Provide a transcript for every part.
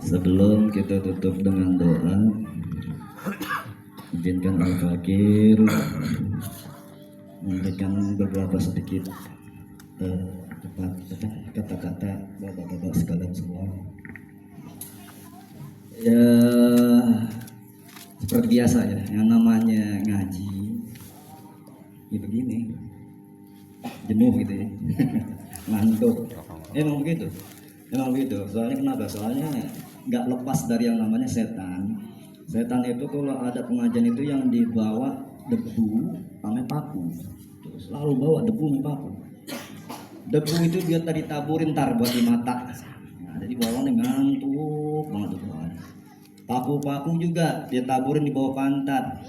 Sebelum kita tutup dengan doa, izinkan Al-Fakir memberikan beberapa sedikit kata-kata bapak-bapak sekalian semua. Ya, seperti biasa ya, yang namanya ngaji, ya begini, jenuh gitu ya, ngantuk. Emang begitu. Soalnya kenapa? Soalnya nggak lepas dari yang namanya setan. Setan itu kalau ada pengajian itu yang dibawa debu sama paku. Selalu bawa debu sama paku. Debu itu dia tadi taburin tar buat di mata. Nah, jadi bawahnya ngantuk banget tuh. Paku-paku juga dia taburin di bawah pantat.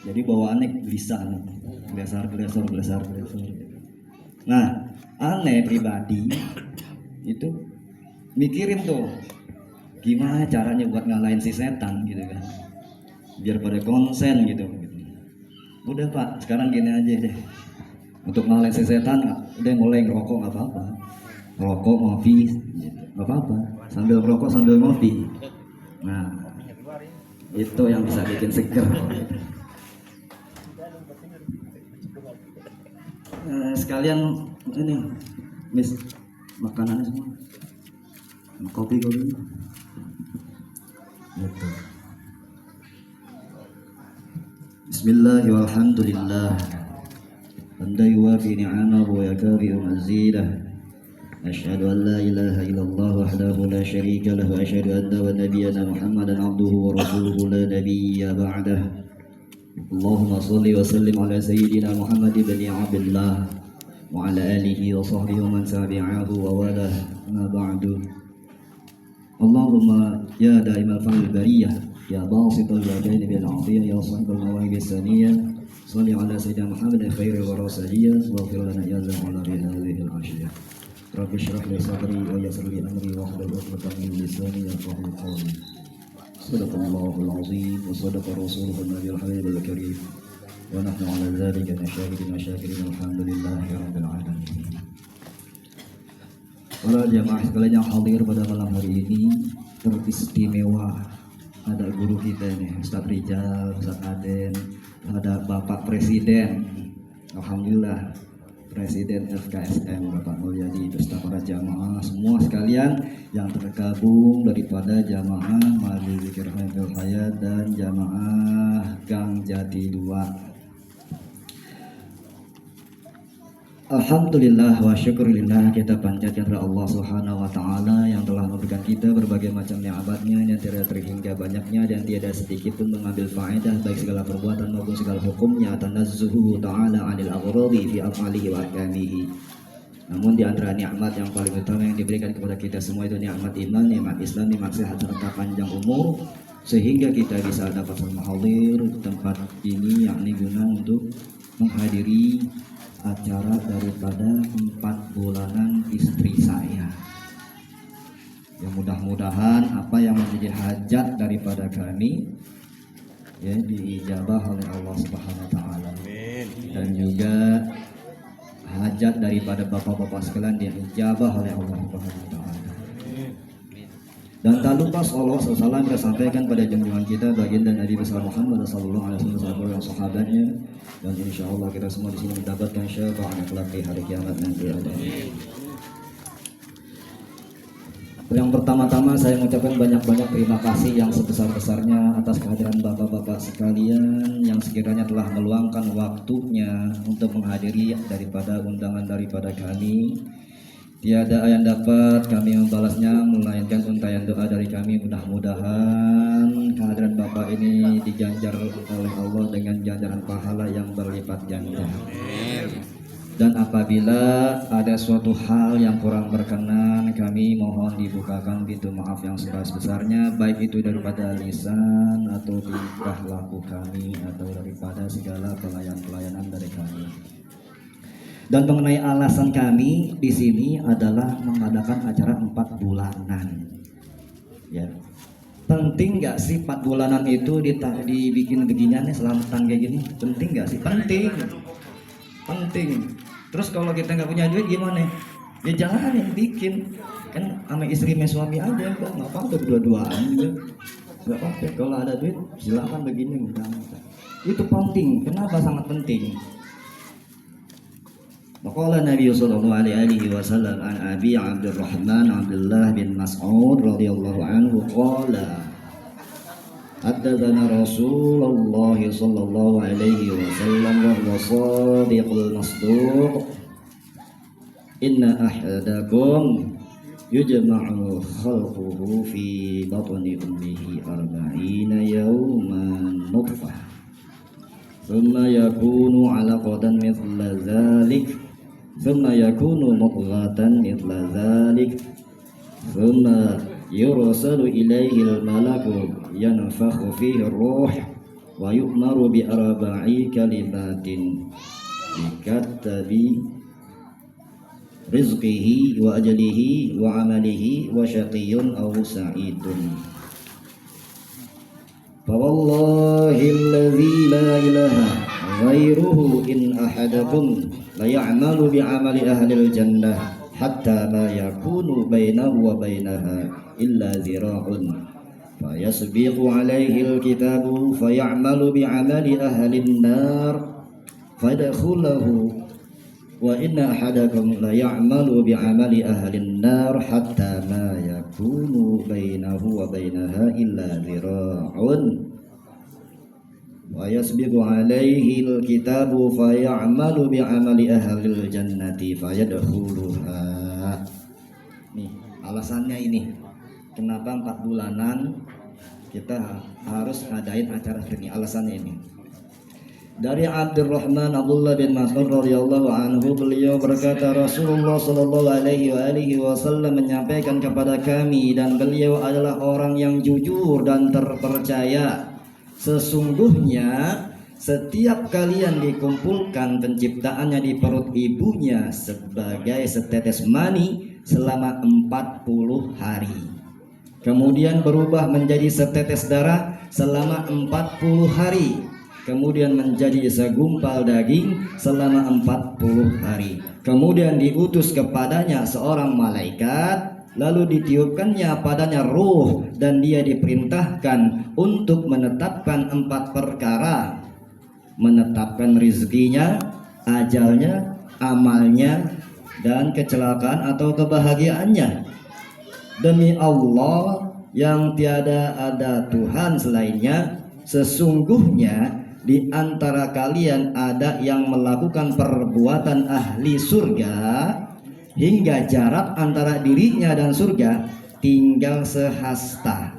Jadi bawaannya gelisah, gelesar. Nah, aneh pribadi itu mikirin tuh gimana caranya buat ngalahin si setan gitu kan, biar pada konsen gitu. Udah Pak, sekarang gini aja deh, untuk ngalahin si setan udah mulai ngerokok nggak apa-apa, rokok ngopi gitu, nggak apa-apa, sambil ngerokok sambil ngopi. Nah itu yang bisa bikin seger. Sekalian ini mis makanannya semua, kopi gitu. Bismillah walhamdulillah, hamdan yuwafi ni'amahu wa yakafi mazidah. Asyhadu an la ilaha illallah wahdahu la syarika lahu wa asyhadu anna wa nabiyyana Muhammadan abduhu wa rasuluhu la nabiyya ba'dah. Allahumma shalli wa sallim ala sayyidina Muhammad ibn Abdullah wa ala alihi wa sahbihi wa man tabi'ahu wa walah, ma ba'du. Allahumma ya da'imal fa'il bariyah, ya basital yadaini bil 'afiyah, ya sahibal mawahib saniyah, shalli ala sayyidina Muhammad khairil wara saliyah, waghfir lana ya zal bi hadhihi al-'ashiyah. Rabbi shrah li sadri wa yassir li amri wa hlul 'uqdatam min lisani yafqahu qawli. Sadaqallahul 'azim wa sadaqa rasuluhun nabiyul habibul karim. Wa nahnu 'ala dzalika nasyahidun wa syakirin, alhamdulillahi rabbil alamin. Para jamaah sekalian yang hadir pada malam hari ini teristimewa. Ada guru kita ini, Ustaz Rijal, Ustaz Aden, ada Bapak Presiden, alhamdulillah Presiden FKSM Bapak Mulyadi, beserta para jamaah semua sekalian yang tergabung daripada jamaah Majelis Zikir Hayatul Hayat dan jamaah Gang Jati 2. Alhamdulillah wa syukurillah, kita panjatkan kepada Allah Subhanahu wa taala yang telah memberikan kita berbagai macam nikmat-Nya yang tidak terhingga banyaknya dan tiada sedikit pun mengambil faedah baik segala perbuatan maupun segala hukumnya, tanazzuhu ta'ala 'anil aghradi fi af'alihi wa ahkamihi. Namun di antara nikmat yang paling utama yang diberikan kepada kita semua itu nikmat iman, nikmat Islam, nikmat sehat serta panjang umur, sehingga kita bisa dapat hadir tempat ini, yakni guna untuk menghadiri acara daripada 4 bulanan istri saya. Ya mudah-mudahan apa yang menjadi hajat daripada kami ya diijabah oleh Allah Subhanahu wa taala. Dan juga hajat daripada bapak-bapak sekalian diijabah oleh Allah Subhanahu wa taala. Dan tak lupa Allah SAW sampaikan pada junjungan kita baginda Nabi besar Muhammad sallallahu alaihi wasallam dan sahabatnya, dan insya Allah kita semua di sini mendapatkan syafaat kelak di hari kiamat nanti. Yang pertama-tama saya mengucapkan banyak-banyak terima kasih yang sebesar-besarnya atas kehadiran bapak-bapak sekalian yang sekiranya telah meluangkan waktunya untuk menghadiri daripada undangan daripada kami. Tiada yang dapat kami membalasnya melainkan untayan doa dari kami. Mudah-mudahan kehadiran Bapak ini diganjar oleh Allah dengan ganjaran pahala yang berlipat ganda. Dan apabila ada suatu hal yang kurang berkenan, kami mohon dibukakan pintu maaf yang sebesar-besarnya, baik itu daripada lisan atau tingkah laku kami atau daripada segala pelayanan dari kami. Dan mengenai alasan kami di sini adalah mengadakan acara 4 bulanan. Ya. Penting nggak sih 4 bulanan itu dibikin beginian nih, selamatan kayak gini? Penting nggak sih? Penting. Penting. Terus kalau kita nggak punya duit gimana? Ya jangan yang bikin, kan sama istri sama suami aja, nggak apa-apa berdua-duaan juga, nggak apa-apa. Kalau ada duit silakan begini, itu penting. Kenapa sangat penting? Maqala Nabi sallallahu alaihi wasallam an Abi Abdurrahman Abdullah bin Mas'ud radhiyallahu anhu qala haddatsana Rasulullah sallallahu alaihi wasallam wa huwa shadiqul masduq inna ahadakum yujma'u khalquhu fi batni ummihi arba'ina yawman nutfah thumma yakunu 'alaqatan mithla dhalik thumma yakunu mudghatan mithla dhalik thumma yursalu ilaihi al-malaku yanfakhu fihi ar-ruh wa yu'maru bi arba'i kalimatin bikatabi rizqihi wa ajalihi wa amalihi wa syaqiyyun aw sa'idun. Fa wallahi alladzi la ilaha ghairuhu in ahadakum la ya'malu bi amali ahli al-jannah hatta ma yakunu bainahu wa bainaha illa zira'un fa yasbiqu alaihi al-kitabu fa ya'malu bi amali ahli an-nar fa yadkhulahu wa inna ahadakum la ya'malu bi'amali ahli an-nar hatta ma yakunu bainahu wa bainaha illa dhira'un wa yasbiqu alaihi al-kitabu fa ya'malu bi'amali ahli al-jannati fa yadkhuluha. Nih alasannya ini kenapa 4 bulanan kita harus ngadain acara ini, alasannya ini. Dari Abdurrahman Abdullah bin Mas'ud radhiyallahu anhu, beliau berkata Rasulullah sallallahu alaihi wasallam menyampaikan kepada kami, dan beliau adalah orang yang jujur dan terpercaya. Sesungguhnya setiap kalian dikumpulkan penciptaannya di perut ibunya sebagai setetes mani selama 40 hari. Kemudian berubah menjadi setetes darah selama 40 hari. Kemudian menjadi segumpal daging selama 40 hari. Kemudian diutus kepadanya seorang malaikat, lalu ditiupkannya padanya ruh, dan dia diperintahkan untuk menetapkan 4 perkara. Menetapkan rizkinya, ajalnya, amalnya, dan kecelakaan atau kebahagiaannya. Demi Allah yang tiada ada Tuhan selainnya, sesungguhnya di antara kalian ada yang melakukan perbuatan ahli surga hingga jarak antara dirinya dan surga tinggal sehasta.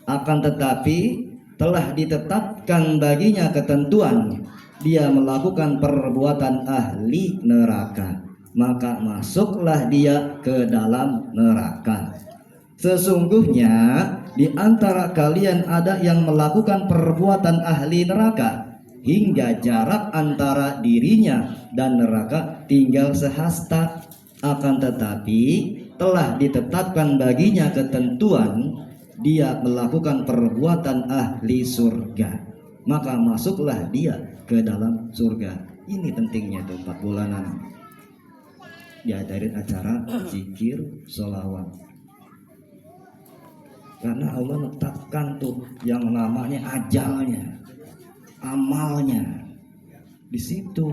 Akan tetapi telah ditetapkan baginya ketentuan, dia melakukan perbuatan ahli neraka, maka masuklah dia ke dalam neraka. Sesungguhnya di antara kalian ada yang melakukan perbuatan ahli neraka hingga jarak antara dirinya dan neraka tinggal sehasta. Akan tetapi telah ditetapkan baginya ketentuan, dia melakukan perbuatan ahli surga, maka masuklah dia ke dalam surga. Ini pentingnya tuh 4 bulanan diadain acara zikir, sholawat. Karena Allah letakkan tuh yang namanya ajalnya, amalnya di situ.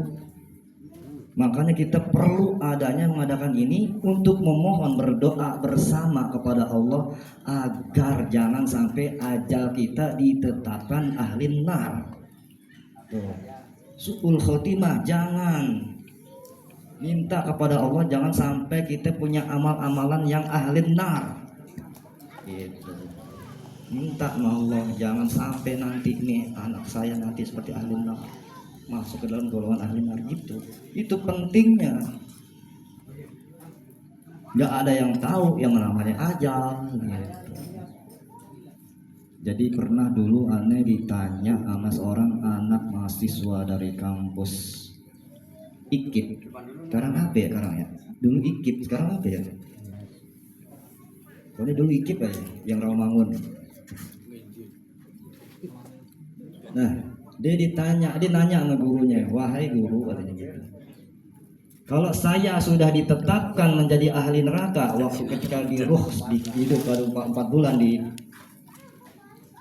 Makanya kita perlu adanya mengadakan ini untuk memohon, berdoa bersama kepada Allah agar jangan sampai ajal kita ditetapkan ahli nar. Su'ul khotimah, jangan minta kepada Allah jangan sampai kita punya amal-amalan yang ahli nar. Gitu. Minta sama Allah jangan sampai nanti nih anak saya nanti seperti ahli nar, masuk ke dalam golongan ahli nar gitu. Itu pentingnya. Gak ada yang tahu yang namanya ajal gitu. Jadi pernah dulu aneh ditanya sama seorang anak mahasiswa dari kampus IKIP. Sekarang apa ya sekarang ya? Dulu IKIP, sekarang apa ya? Soalnya dulu IKIP aja yang Rawamangun. Nah, dia nanya sama gurunya, wahai guru, katanya gitu. Kalau saya sudah ditetapkan menjadi ahli neraka waktu ketika di ruh hidup baru 4 bulan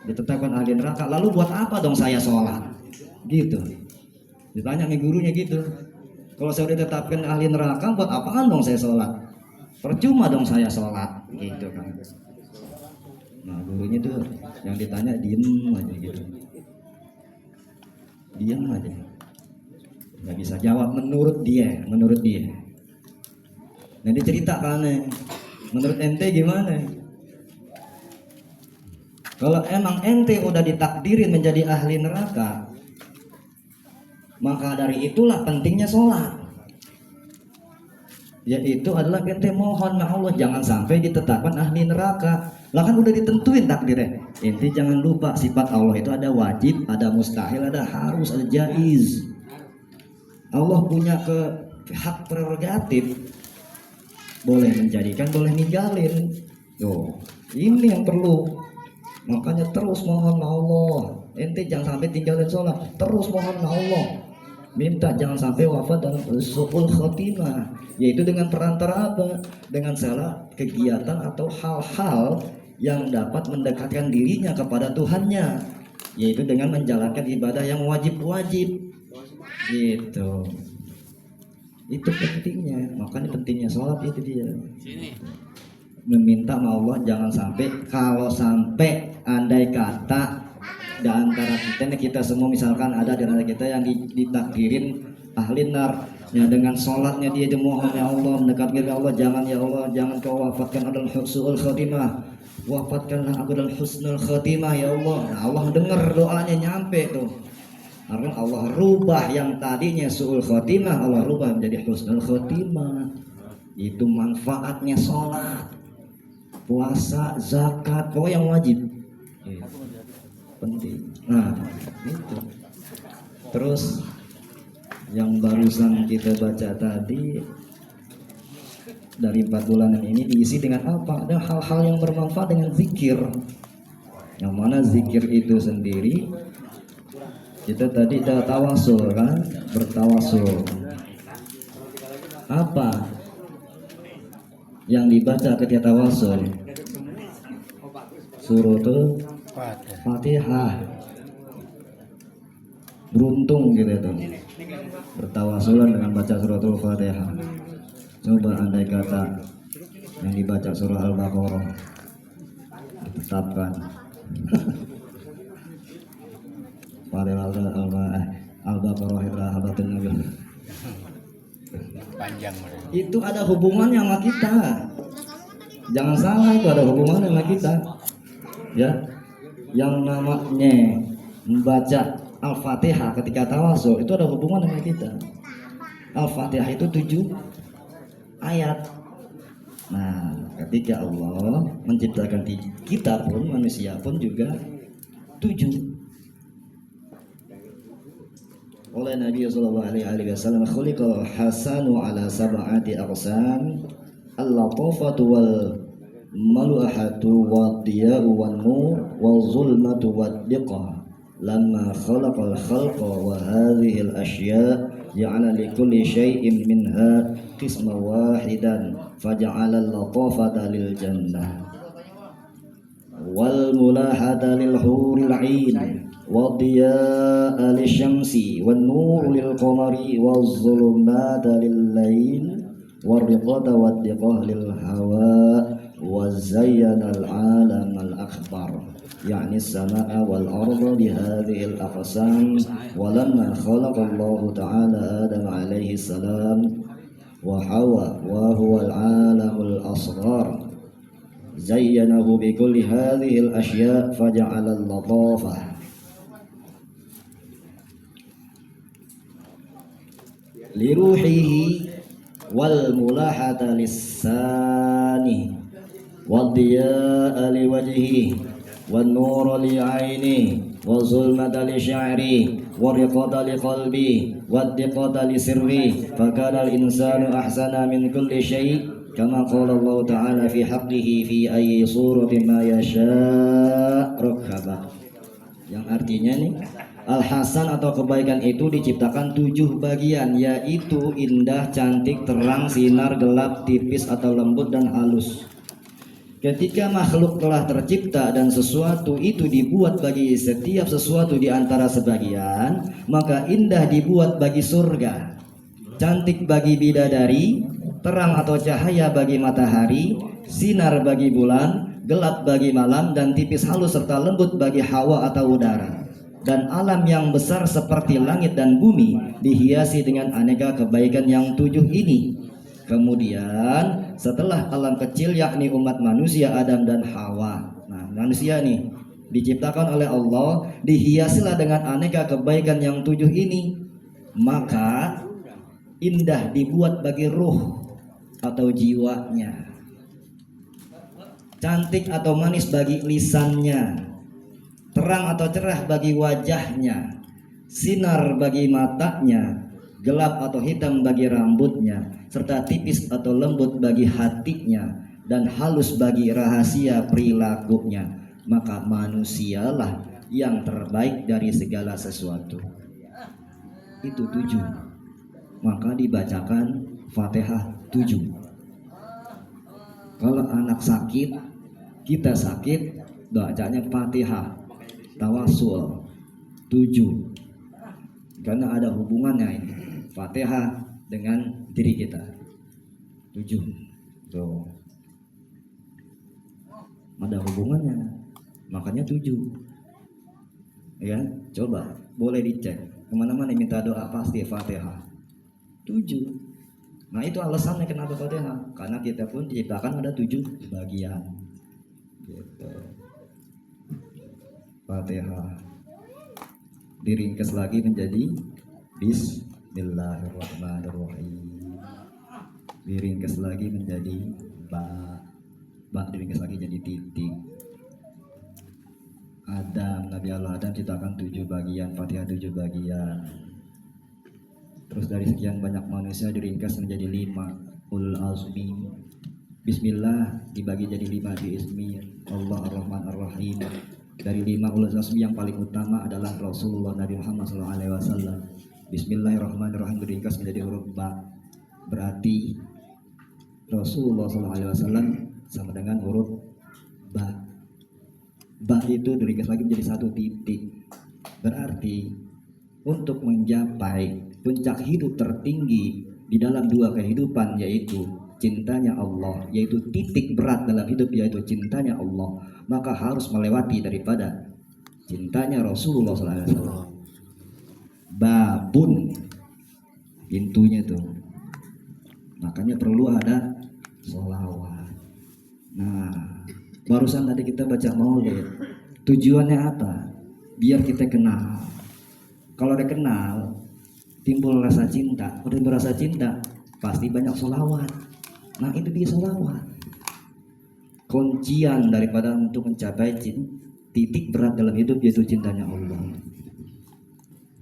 ditetapkan ahli neraka, lalu buat apa dong saya sholat? Gitu. Ditanya nih gurunya gitu. Kalau saya ditetapkan ahli neraka, buat apaan dong saya sholat? Percuma dong saya sholat, gitu kan. Nah gurunya tuh yang ditanya diem aja gitu, diam aja, nggak bisa jawab menurut dia. Nah dia cerita kan, menurut ente gimana? Kalau emang ente udah ditakdirin menjadi ahli neraka, maka dari itulah pentingnya sholat. Yaitu adalah ente mohon sama Allah jangan sampai ditetapkan ahli neraka. Lah kan udah ditentuin takdirnya. Ente jangan lupa sifat Allah itu ada wajib, ada mustahil, ada harus, ada jaiz. Allah punya hak prerogatif, boleh menjadikan, boleh ninggalin. Yo, ini yang perlu. Makanya terus mohon sama Allah. Ente jangan sampai tinggalin sholat. Terus mohon sama Allah. Minta jangan sampai wafat dalam su'ul khotimah, yaitu dengan perantara apa? Dengan salah kegiatan atau hal-hal yang dapat mendekatkan dirinya kepada Tuhannya, yaitu dengan menjalankan ibadah yang wajib-wajib. Gitu. Itu pentingnya. Makanya pentingnya sholat itu dia. Meminta sama Allah jangan sampai, kalau sampai andai kata di antara kita semua misalkan ada di antara kita yang ditakdirin ahli nar, ya dengan sholatnya dia mohon ya Allah mendekatkan ke Allah, jangan ya Allah jangan kau wafatkan adalah husnul khotimah, wafatkanlah aku dalam husnul khotimah ya Allah. Nah, Allah dengar doanya nyampe tuh, karena Allah rubah yang tadinya su'ul khotimah, Allah rubah menjadi husnul khotimah. Itu manfaatnya sholat, puasa, zakat, pokoknya yang wajib penting. Nah itu. Terus yang barusan kita baca tadi dari 4 bulanan ini diisi dengan apa? Ada hal-hal yang bermanfaat dengan zikir. Yang mana zikir itu sendiri kita tadi ada tawasul kan, bertawasul. Apa yang dibaca ketika tawasul? Suratul Fatihah. Beruntung gitu tuh bertawasulan dengan baca suratul Fatihah. Coba andai kata yang dibaca surah Al-Baqarah ditetapkan Al-Baqarah habatun nabi, panjang itu ada hubungannya sama kita. Jangan salah, itu ada hubungannya sama kita ya. Yang namanya membaca Al-Fatihah ketika tawasul itu ada hubungan dengan kita. Al-Fatihah itu 7 ayat. Nah, ketika Allah menciptakan kita pun, manusia pun juga 7. Oleh Nabi sallallahu alaihi wasallam, khuliqal hasanu ala sab'ati aqsam, al-latifatu wal maluhatu wad-diya'u wan-nur wal-zulmatu wad-diqah. Lamma khalaqal khalqa wa hadhihi al-ashya' ja'ala likulli shay'in minha qisman wahidan faja'ala al-latifata lil jannah wal mulahata lil huril 'ain wad-diya'a lisyamsi wan-nur lil qamari waz-zulumata lil lail war-riqata wad-diqah lil hawa وزين العالم الأكبر يعني السماء والأرض بهذه الأقسام. ولما خلق الله تعالى آدم عليه السلام وحواء وهو العالم الأصغر زينه بكل هذه الأشياء فجعل اللطافة لروحه والملاحة للسانه والضياء لوجهه والنور لعينه والظلمة لشعره والرقة لقلبه والدقة لسره فكان الإنسان أحسن من كل شيء كما قال الله تعالى في حقه في أي صورة ما يشاء ركبه. Yang artinya nih Al-hasan atau kebaikan itu diciptakan 7 bagian, yaitu indah, cantik, terang, sinar, gelap, tipis atau lembut dan halus. Ketika makhluk telah tercipta dan sesuatu itu dibuat bagi setiap sesuatu di antara sebagian, maka indah dibuat bagi surga, cantik bagi bidadari, terang atau cahaya bagi matahari, sinar bagi bulan, gelap bagi malam, dan tipis halus serta lembut bagi hawa atau udara. Dan alam yang besar seperti langit dan bumi dihiasi dengan aneka kebaikan yang 7 ini. Kemudian setelah alam kecil yakni umat manusia Adam dan Hawa. Nah, manusia nih diciptakan oleh Allah, dihiasilah dengan aneka kebaikan yang 7 ini. Maka indah dibuat bagi ruh atau jiwanya, cantik atau manis bagi lisannya, terang atau cerah bagi wajahnya, sinar bagi matanya, gelap atau hitam bagi rambutnya, serta tipis atau lembut bagi hatinya, dan halus bagi rahasia perilakunya. Maka manusialah yang terbaik dari segala sesuatu. Itu 7. Maka dibacakan Fatihah 7. Kalau anak sakit, kita sakit, bacanya Fatihah tawasul 7, karena ada hubungannya ini Fatihah dengan diri kita. 7 tuh, ada hubungannya, makanya 7 ya. Coba boleh dicek kemana-mana minta doa pasti Fatihah 7. Nah itu alasannya kenapa Fatihah, karena kita pun diciptakan ada 7 bagian gitu. Fatihah diringkas lagi menjadi Bismillahirrahmanirrahim, diringkas lagi menjadi ba diringkas lagi jadi titik. Nabi Allah Adam ciptakan 7 bagian, Fatihah 7 bagian. Terus dari sekian banyak manusia diringkas menjadi 5 ulul azmi. Bismillah dibagi jadi 5 di ismi Allah Ar-Rahman Ar-Rahim. Dari 5 ulul azmi yang paling utama adalah Rasulullah Nabi Muhammad SAW. Bismillahirrahmanirrahim diringkas menjadi huruf ba, berarti Rasulullah SAW sama dengan huruf ba. Ba itu diringkas lagi menjadi 1 titik, berarti untuk mencapai puncak hidup tertinggi di dalam 2 kehidupan, yaitu cintanya Allah, yaitu titik berat dalam hidup yaitu cintanya Allah, maka harus melewati daripada cintanya Rasulullah SAW. Babun pintunya tuh, makanya perlu ada sholawat. Nah barusan tadi kita baca maulid, tujuannya apa? Biar kita kenal. Kalau udah kenal timbul rasa cinta, udah merasa cinta pasti banyak sholawat. Nah itu dia sholawat, kuncian daripada untuk mencapai titik berat dalam hidup yaitu cintanya Allah.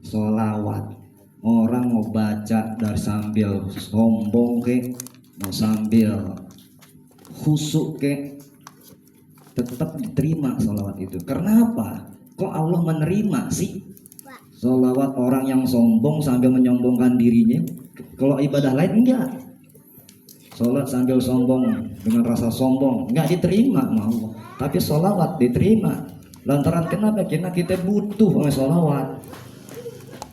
Sholawat, orang mau baca dari sambil sombong ke, mau sambil khusyuk ke, tetap diterima sholawat itu. Karena apa? Kok Allah menerima sih sholawat orang yang sombong sambil menyombongkan dirinya? Kalau ibadah lain enggak, sholat sambil sombong dengan rasa sombong enggak diterima sama Allah. Tapi sholawat diterima. Lantaran kenapa? Karena kita butuh dengan sholawat.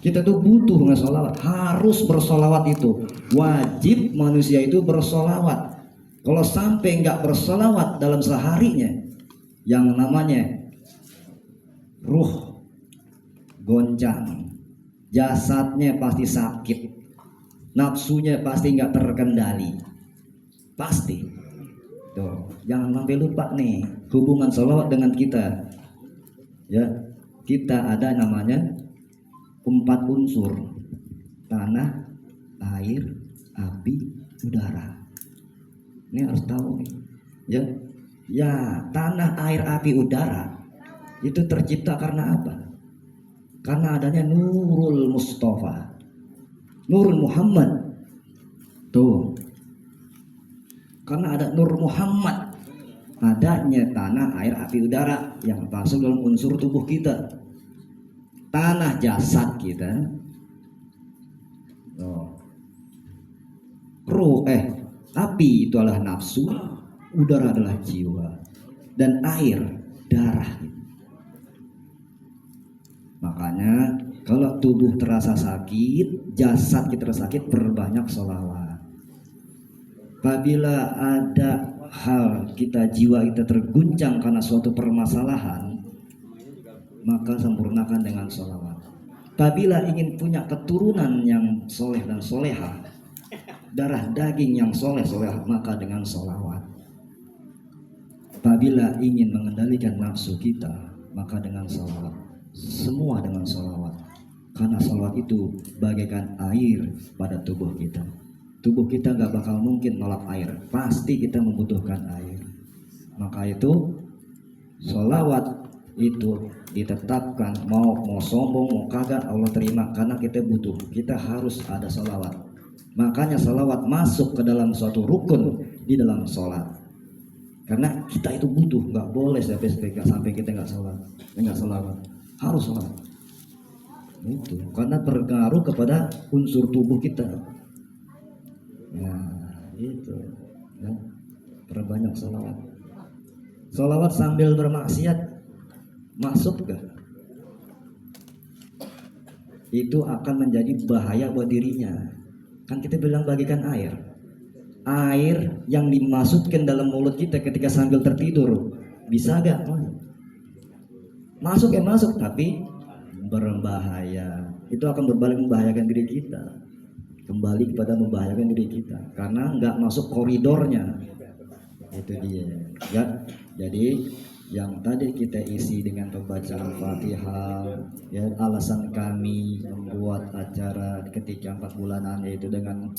Kita tuh butuh dengan sholawat, harus bersolawat, itu wajib manusia itu bersolawat. Kalau sampai nggak bersolawat dalam seharinya, yang namanya ruh goncang, jasadnya pasti sakit, nafsunya pasti nggak terkendali, pasti. Tuh, jangan sampai lupa nih hubungan sholawat dengan kita. Ya, kita ada namanya 4 unsur: tanah, air, api, udara. Ini harus tahu nih. Ya, tanah, air, api, udara itu tercipta karena apa? Karena adanya Nurul Mustafa, Nurul Muhammad. Tuh, karena ada Nur Muhammad, adanya tanah, air, api, udara yang masuk dalam unsur tubuh kita. tanah jasad kita, api itu adalah nafsu, udara adalah jiwa, dan air darah. Makanya kalau tubuh terasa sakit, jasad kita terasa sakit, perbanyak sholawat. Apabila ada hal kita, jiwa kita terguncang karena suatu permasalahan, maka sempurnakan dengan sholawat. Apabila ingin punya keturunan yang soleh dan solehah, darah daging yang soleh solehah, maka dengan sholawat. Apabila ingin mengendalikan nafsu kita, maka dengan sholawat. Semua dengan sholawat. Karena sholawat itu bagaikan air pada tubuh kita. Tubuh kita gak bakal mungkin nolak air, pasti kita membutuhkan air. Maka itu sholawat itu ditetapkan, mau sombong mau kagak Allah terima, karena kita butuh, kita harus ada sholawat. Makanya sholawat masuk ke dalam suatu rukun di dalam sholat, karena kita itu butuh, nggak boleh sampai kita nggak sholawat, harus sholawat. Itu karena berpengaruh kepada unsur tubuh kita. Ya, itu ya. Perbanyak sholawat. Sholawat sambil bermaksiat masuk gak? Itu akan menjadi bahaya buat dirinya. Kan kita bilang bagikan air. Air yang dimasukkan dalam mulut kita ketika sambil tertidur, bisa gak? Masuk masuk, tapi berbahaya. Itu akan berbalik membahayakan diri kita. Kembali kepada membahayakan diri kita karena nggak masuk koridornya. Itu dia ya. Jadi yang tadi kita isi dengan pembacaan Fatihah, ya, alasan kami membuat acara ketika 4 bulanan yaitu dengan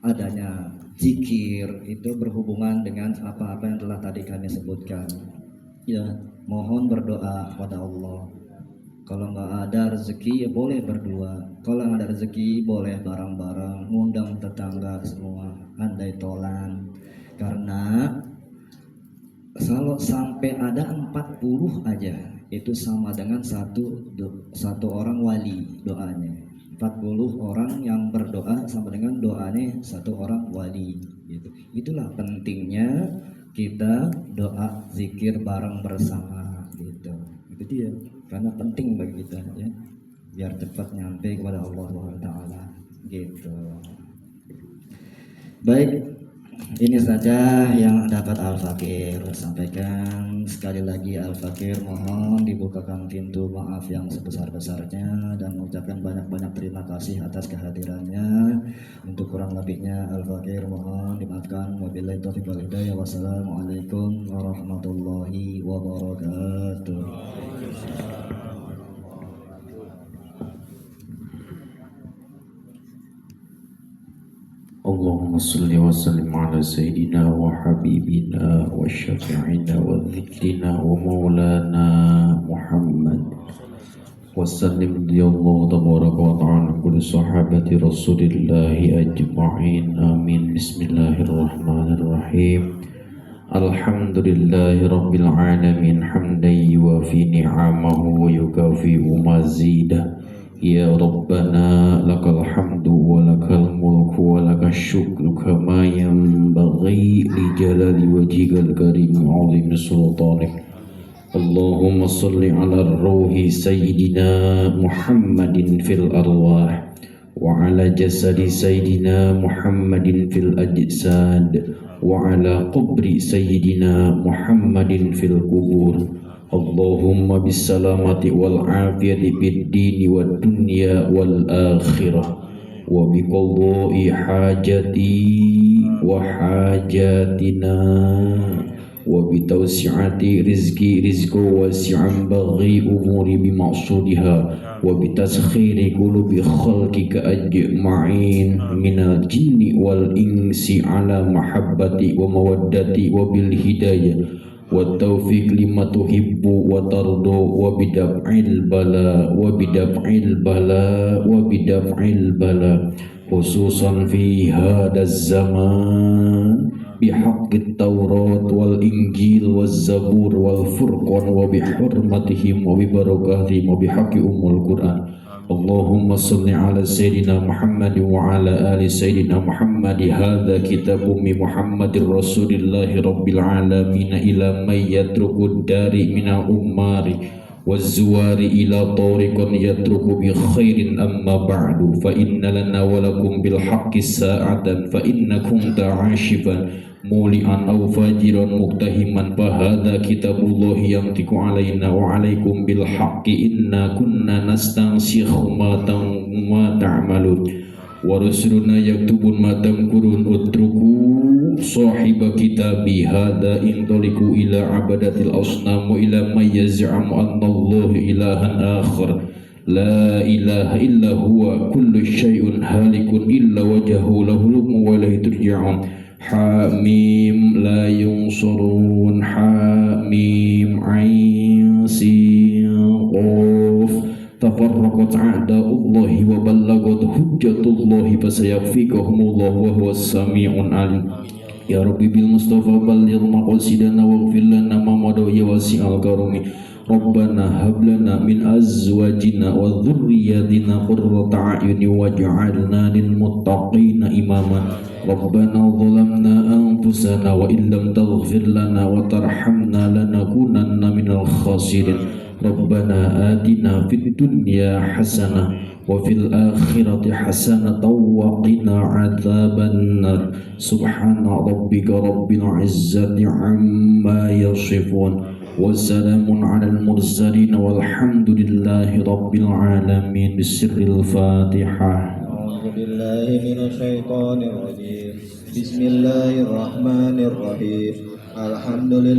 adanya zikir, itu berhubungan dengan apa-apa yang telah tadi kami sebutkan. Ya, mohon berdoa kepada Allah. Kalau nggak ada rezeki ya boleh berdua. Kalau nggak ada rezeki boleh bareng-bareng, ngundang tetangga semua, andai tolan. Karena kalau sampai ada 40 aja, itu sama dengan satu orang wali doanya. 40 orang yang berdoa sama dengan doanya satu orang wali. Gitu. Itulah pentingnya kita doa zikir bareng bersama. Gitu. Itu dia. Karena penting bagi kita ya, biar cepat nyampe kepada Allah Taala gitu. Baik, ini saja yang dapat Al-Fakir sampaikan. Sekali lagi Al-Fakir mohon dibukakan pintu maaf yang sebesar-besarnya dan mengucapkan banyak-banyak terima kasih atas kehadirannya. Untuk kurang lebihnya Al-Fakir mohon dimaafkan. Wabillahi taufiq wal hidayah. Wassalamualaikum warahmatullahi wabarakatuh. اللهم صل وسلم على سيدنا وحبيبنا وشفيعنا وذكرنا ومولانا محمد وسلم رضي الله تبارك وتعالى عن كل صحابة رسول الله أجمعين آمين. بسم الله الرحمن الرحيم. الحمد لله رب العالمين حمدا يوافي نعمه ويكافئ مزيده. Ya Rabbana lakal hamdu wa lakal mulku wa lakal syukru kama yanbaghi li jalali wajhikal karim azim sultanik. Allahumma salli ala ruhi sayyidina Muhammadin fil arwah wa ala jasadi sayyidina Muhammadin fil ajsad wa ala qabri sayyidina Muhammadin fil kubur. Allahumma bisalamati wal afiyati fid dini wad dunya wal akhirah wa biqadai hajati wa hajatina wa bitawsi'ati rizqu wasi'an baghi umuri bimaqsudiha wa bitaskhiri qulubi khalqika ajma'in minal jinni wal insi ala mahabbati wa mawaddati wa bil hidayah wa taufiq lima tuhibbu wa tardu wa bidaf'il bala khususan fi hadaz zaman بحق التوراة والإنجيل والزبور والفرقان وبحرمتهم وببركاتهم وبحق القرآن. اللهم صل على سيدنا محمد وعلى آل سيدنا محمد. هذا كتاب من محمد رسول الله رب العالمين إلى من يترك الدار من الأمار والزوار إلى طارق يترك بخير. أما بعد فإن لنا ولكم بالحق ساعة فإن كنت عاشفا مولئا أو فاجرا مقتهما فهذا كتاب الله ينطق علينا وعليكم بالحق إنا كنا نستنسخ ما تعملون ورسلنا يكتبون ما تمكرون. اتركوا صاحب كتابي هذا انطلقوا إلى عبدة الأصنام وإلى من يزعم أن الله إلها آخر لا إله إلا هو كل شيء هالك إلا وجهه له الحكم وإليه ترجعون. حميم لا ينصرون. حميم عين سين قاف تفرقت أعداء الله وبلغت حجة الله فسيكفيكهم الله وهو السميع العليم. يا ربي بالمصطفى بلغ مقاصدنا واغفر لنا ما مضى يا واسع الكرم. ربنا هب لنا من أزواجنا وذرياتنا قرة أعين واجعلنا للمتقين إماما. ربنا ظلمنا أنفسنا وإن لم تغفر لنا وترحمنا لنكونن من الخاسرين. ربنا آتنا في الدنيا حسنة وفي الآخرة حسنة وقنا عذاب النار. سبحان ربك رب العزة عما يصفون وسلام على المرسلين والحمد لله رب العالمين. بسر الفاتحة. أعوذ بالله من الشيطان الرجيم. بسم الله الرحمن الرحيم. الحمد لله.